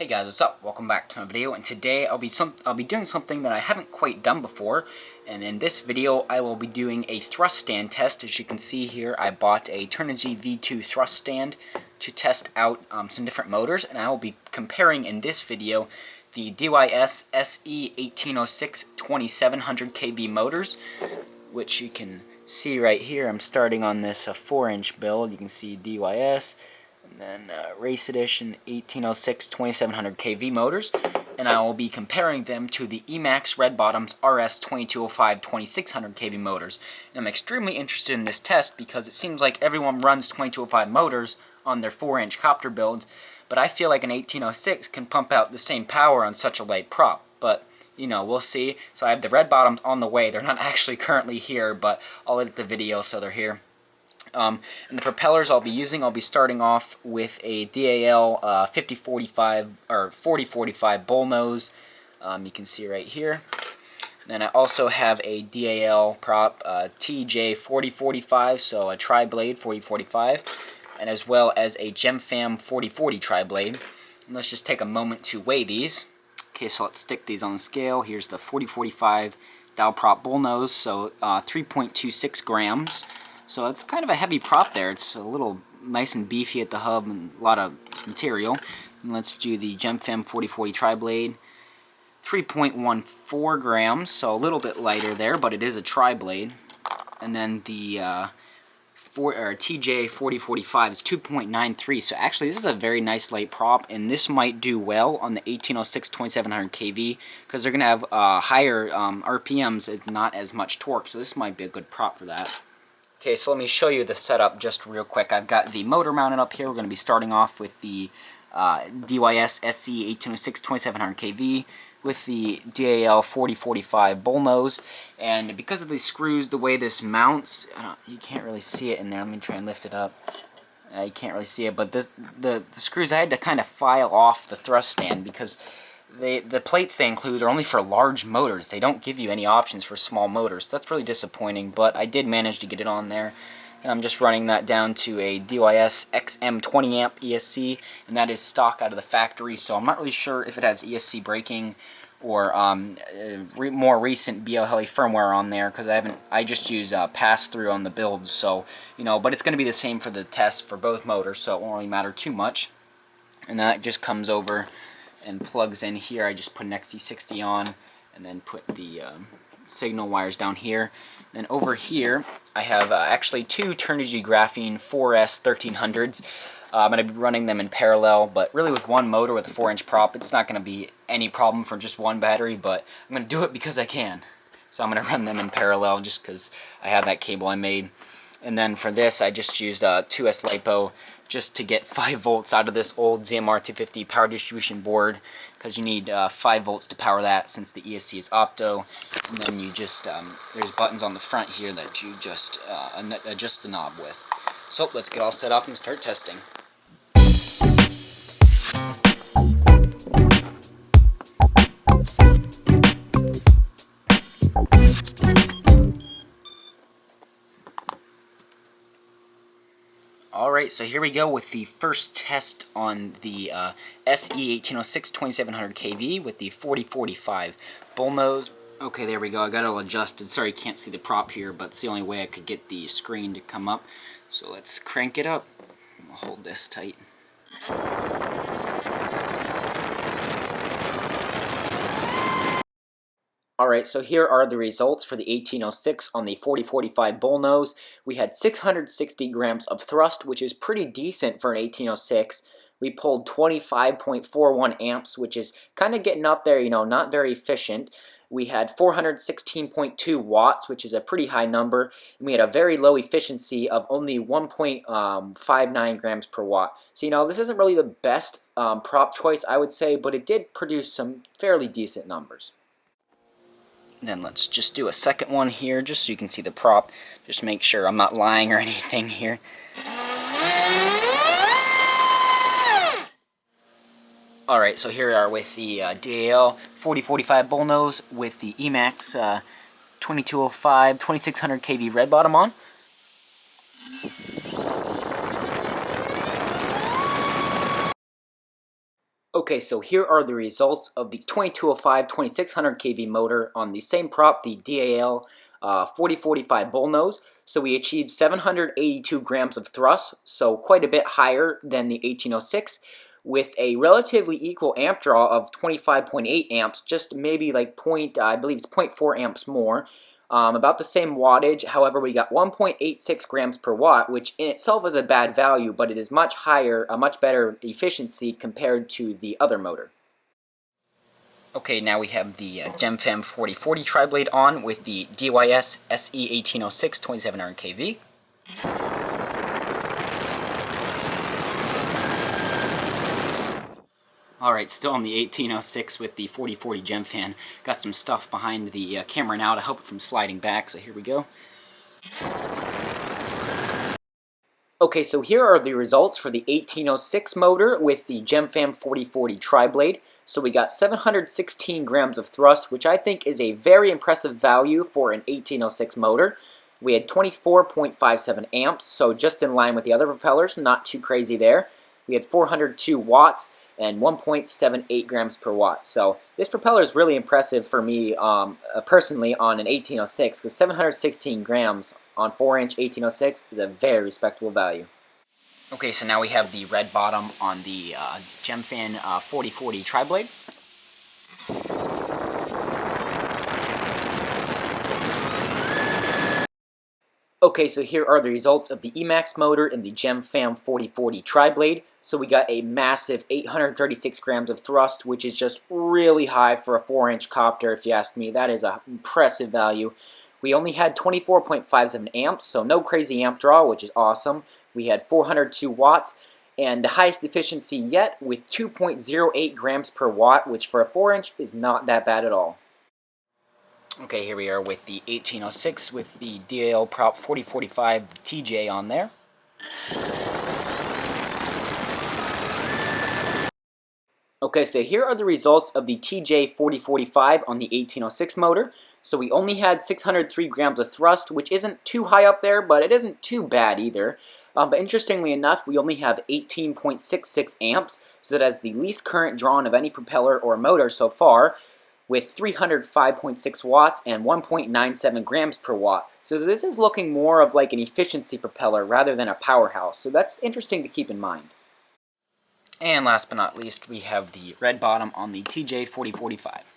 Hey guys, what's up? Welcome back to my video, and today I'll be doing something that I haven't quite done before. And in this video, I will be doing a thrust stand test. As you can see here, I bought a Turnigy V2 thrust stand to test out some different motors, and I will be comparing in this video the DYS SE1806 2700kv motors, which you can see right here. I'm starting on this 4-inch build. You can see DYS. And then Race Edition 1806 2700kv motors, and I will be comparing them to the Emax RS2205 2600kv motors. And I'm extremely interested in this test because it seems like everyone runs 2205 motors on their 4-inch copter builds, but I feel like an 1806 can pump out the same power on such a light prop. But you know, we'll see. So I have the red bottoms on the way. They're not actually currently here, but I'll edit the video so they're here. And the propellers I'll be starting off with a DAL 5045 or 4045 bullnose. You can see right here. Then I also have a DAL prop TJ 4045, so a Triblade 4045, and as well as a GemFam 4040 Triblade. And let's just take a moment to weigh these. Okay, so let's stick these on the scale. Here's the 4045 dowel prop bullnose, so 3.26 grams. So it's kind of a heavy prop there. It's a little nice and beefy at the hub and a lot of material. And let's do the GemFam 4040 Triblade. 3.14 grams, so a little bit lighter there, but it is a Triblade. And then the TJ 4045 is 2.93. So actually this is a very nice light prop, and this might do well on the 1806 2700kv because they're going to have higher RPMs and not as much torque. So this might be a good prop for that. Okay, so let me show you the setup just real quick. I've got the motor mounted up here. We're going to be starting off with the DYS SE1806 2700kv with the DAL 4045 bullnose. And because of these screws, the way this mounts, you can't really see it in there. Let me try and lift it up. You can't really see it, but the screws, I had to kind of file off the thrust stand because the plates they include are only for large motors. They don't give you any options for small motors. That's really disappointing, but I did manage to get it on there. And I'm just running that down to a DYS XM 20 amp ESC, and that is stock out of the factory, so I'm not really sure if it has ESC braking or more recent BLHeli firmware on there, because I just use pass-through on the builds, so but it's going to be the same for the test for both motors, so it won't really matter too much. And that just comes over and plugs in here. I just put an XC60 on and then put the signal wires down here. Then over here I have actually two Turnigy Graphene 4S 1300s. I'm going to be running them in parallel, but really with one motor with a 4-inch prop, it's not going to be any problem for just one battery, but I'm going to do it because I can. So I'm going to run them in parallel just because I have that cable I made. And then for this, I just used 2S LiPo just to get 5 volts out of this old ZMR250 power distribution board, because you need 5 volts to power that since the ESC is opto. And then you just, there's buttons on the front here that you just adjust the knob with. So let's get all set up and start testing. Alright, so here we go with the first test on the SE1806 2700kv with the 4045 bullnose. Okay, there we go. I got it all adjusted. Sorry you can't see the prop here, but it's the only way I could get the screen to come up. So let's crank it up. I'll hold this tight. Alright, so here are the results for the 1806 on the 4045 bullnose. We had 660 grams of thrust, which is pretty decent for an 1806. We pulled 25.41 amps, which is kind of getting up there, not very efficient. We had 416.2 watts, which is a pretty high number. And we had a very low efficiency of only 1.59 grams per watt. So, this isn't really the best prop choice, I would say, but it did produce some fairly decent numbers. Then let's just do a second one here, just so you can see the prop. Just make sure I'm not lying or anything here. Alright, so here we are with the DAL 4045 bullnose with the Emax 2205 2600kv red bottom on. Okay, so here are the results of the 2205 2600kv motor on the same prop, the DAL 4045 bullnose. So we achieved 782 grams of thrust, so quite a bit higher than the 1806, with a relatively equal amp draw of 25.8 amps, just maybe like I believe it's 0.4 amps more. About the same wattage, however, we got 1.86 grams per watt, which in itself is a bad value, but it is much higher, a much better efficiency compared to the other motor. Okay, now we have the GemFam 4040 Triblade on with the DYS SE1806 2700kv. Alright, still on the 1806 with the 4040 GemFan. Got some stuff behind the camera now to help it from sliding back, so here we go. Okay, so here are the results for the 1806 motor with the GemFam 4040 Triblade. So we got 716 grams of thrust, which I think is a very impressive value for an 1806 motor. We had 24.57 amps, so just in line with the other propellers, not too crazy there. We had 402 watts and 1.78 grams per watt. So this propeller is really impressive for me personally on an 1806, because 716 grams on 4-inch 1806 is a very respectable value. Okay, so now we have the red bottom on the GemFan 4040 Triblade. Okay, so here are the results of the Emax motor in the GemFam 4040 Triblade. So we got a massive 836 grams of thrust, which is just really high for a 4-inch copter, if you ask me. That is an impressive value. We only had 24.57 amps, so no crazy amp draw, which is awesome. We had 402 watts, and the highest efficiency yet with 2.08 grams per watt, which for a 4-inch is not that bad at all. Okay, here we are with the 1806 with the DAL prop 4045 TJ on there. Okay, so here are the results of the TJ 4045 on the 1806 motor. So we only had 603 grams of thrust, which isn't too high up there, but it isn't too bad either. But interestingly enough, we only have 18.66 amps, so that is the least current drawn of any propeller or motor so far, with 305.6 watts and 1.97 grams per watt. So this is looking more of like an efficiency propeller rather than a powerhouse, so that's interesting to keep in mind. And last but not least, we have the red bottom on the TJ 4045.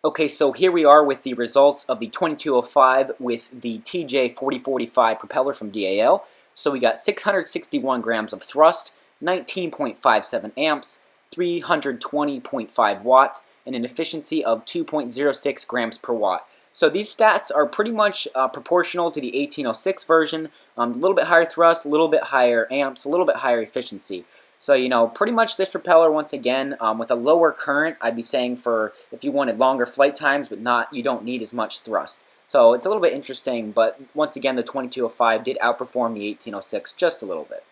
Okay, so here we are with the results of the 2205 with the TJ 4045 propeller from DAL. So we got 661 grams of thrust, 19.57 amps, 320.5 watts, and an efficiency of 2.06 grams per watt. So these stats are pretty much proportional to the 1806 version. A little bit higher thrust, a little bit higher amps, a little bit higher efficiency. So, you know, pretty much this propeller, once again, with a lower current, I'd be saying for if you wanted longer flight times, but you don't need as much thrust. So it's a little bit interesting, but once again, the 2205 did outperform the 1806 just a little bit.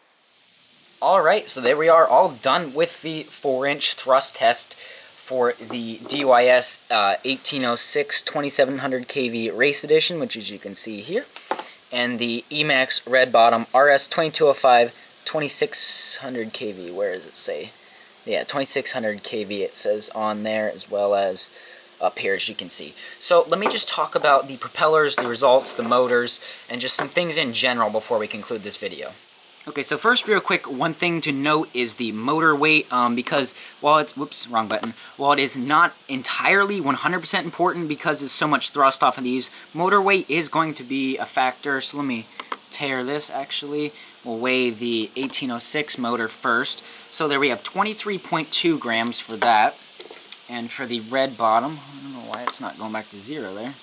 Alright, so there we are, all done with the 4-inch thrust test for the DYS 1806 2700kv race edition, which as you can see here, and the Emax red bottom RS2205 2600kv. Where does it say? Yeah, 2600kv it says on there, as well as up here, as you can see. So let me just talk about the propellers, the results, the motors, and just some things in general before we conclude this video. Okay, so first, real quick, one thing to note is the motor weight, because while it's, whoops, wrong button, while it is not entirely 100% important because there's so much thrust off of these, motor weight is going to be a factor. So let me tear this, actually. We'll weigh the 1806 motor first. So there we have 23.2 grams for that. And for the red bottom, I don't know why it's not going back to 0 there.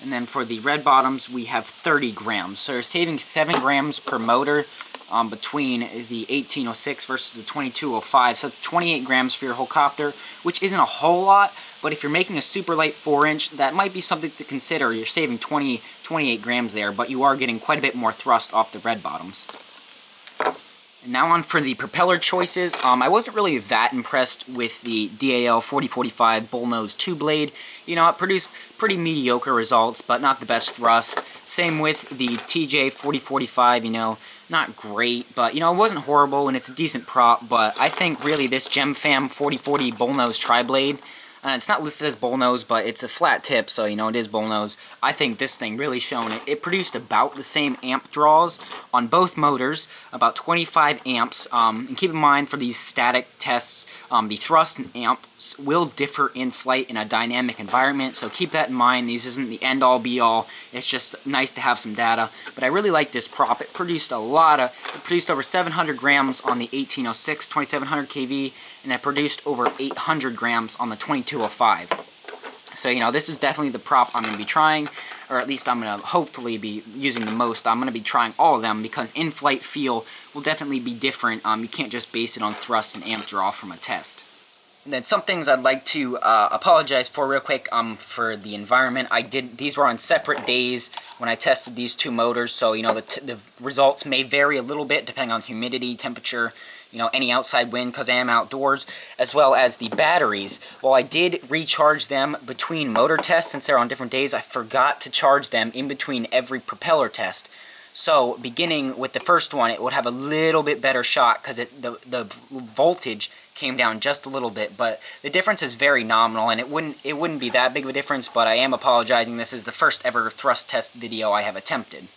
And then for the red bottoms, we have 30 grams. So you're saving 7 grams per motor between the 1806 versus the 2205. So that's 28 grams for your whole copter, which isn't a whole lot, but if you're making a super light 4-inch, that might be something to consider. You're saving 28 grams there, but you are getting quite a bit more thrust off the red bottoms. Now on for the propeller choices. I wasn't really that impressed with the DAL 4045 bullnose two-blade. You know, it produced pretty mediocre results, but not the best thrust. Same with the TJ 4045, you know, not great, but, you know, it wasn't horrible, and it's a decent prop, but I think really this GemFam 4040 bullnose tri-blade, it's not listed as bullnose, but it's a flat tip, so you know it is bullnose. I think this thing really shone it. It produced about the same amp draws on both motors, about 25 amps. And keep in mind for these static tests, the thrust and amps will differ in flight in a dynamic environment, so keep that in mind. These isn't the end-all be-all. It's just nice to have some data. But I really like this prop. It produced it produced over 700 grams on the 1806 2700kv, and it produced over 800 grams on the 2205. So, you know, this is definitely the prop I'm going to be trying, or at least I'm going to hopefully be using the most. I'm going to be trying all of them because in-flight feel will definitely be different. You can't just base it on thrust and amp draw from a test. And then some things I'd like to apologize for real quick for the environment. These were on separate days when I tested these two motors, so you know the results may vary a little bit depending on humidity, temperature, you know, any outside wind because I am outdoors, as well as the batteries. While I did recharge them between motor tests since they're on different days, I forgot to charge them in between every propeller test. So beginning with the first one, it would have a little bit better shot because the voltage came down just a little bit, but the difference is very nominal, and it wouldn't be that big of a difference. But I am apologizing. This is the first ever thrust test video I have attempted.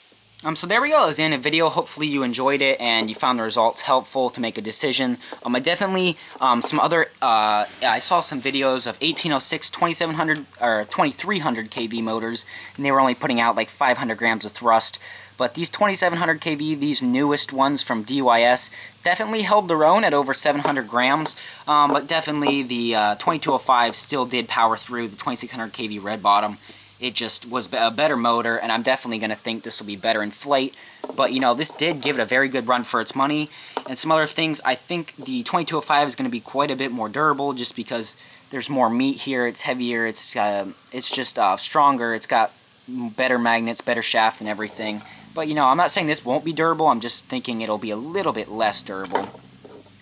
So there we go. That was the end of the video. Hopefully you enjoyed it and you found the results helpful to make a decision. I definitely I saw some videos of 1806 2700 or 2300kv motors, and they were only putting out like 500 grams of thrust. But these 2700kv, these newest ones from DYS, definitely held their own at over 700 grams. But definitely the 2205 still did power through the 2600kv red bottom. It just was a better motor, and I'm definitely going to think this will be better in flight. But, you know, this did give it a very good run for its money. And some other things, I think the 2205 is going to be quite a bit more durable just because there's more meat here. It's heavier. It's just stronger. It's got better magnets, better shaft and everything. But, you know, I'm not saying this won't be durable. I'm just thinking it'll be a little bit less durable.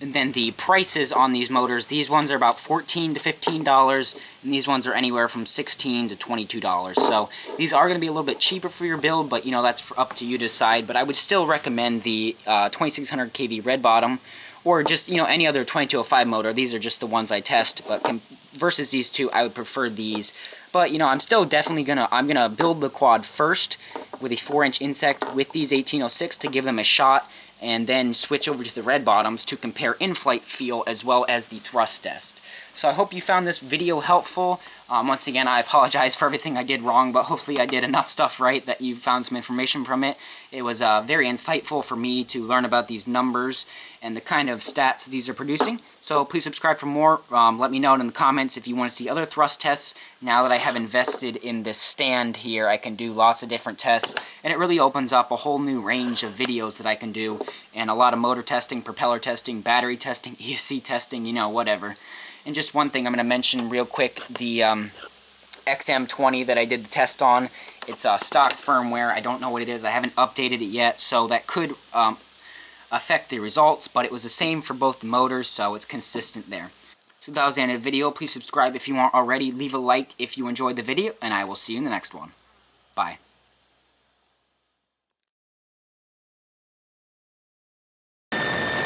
And then the prices on these motors, these ones are about $14 to $15, and these ones are anywhere from $16 to $22. So these are going to be a little bit cheaper for your build, but you know, that's up to you to decide. But I would still recommend the 2600kv red bottom, or just, you know, any other 2205 motor. These are just the ones I test, but versus these two, I would prefer these. But, you know, I'm still definitely I'm gonna build the quad first with a 4-inch insect with these 1806 to give them a shot, and then switch over to the red bottoms to compare in-flight feel as well as the thrust test. So I hope you found this video helpful. Once again, I apologize for everything I did wrong, but hopefully I did enough stuff right that you found some information from it. It was very insightful for me to learn about these numbers and the kind of stats these are producing. So please subscribe for more. Let me know in the comments if you want to see other thrust tests. Now that I have invested in this stand here, I can do lots of different tests, and it really opens up a whole new range of videos that I can do, and a lot of motor testing, propeller testing, battery testing, ESC testing, you know, whatever. And just one thing I'm going to mention real quick, the XM20 that I did the test on, it's stock firmware. I don't know what it is. I haven't updated it yet, so that could affect the results, but it was the same for both the motors, so it's consistent there. So that was the end of the video. Please subscribe if you aren't already. Leave a like if you enjoyed the video, and I will see you in the next one. Bye.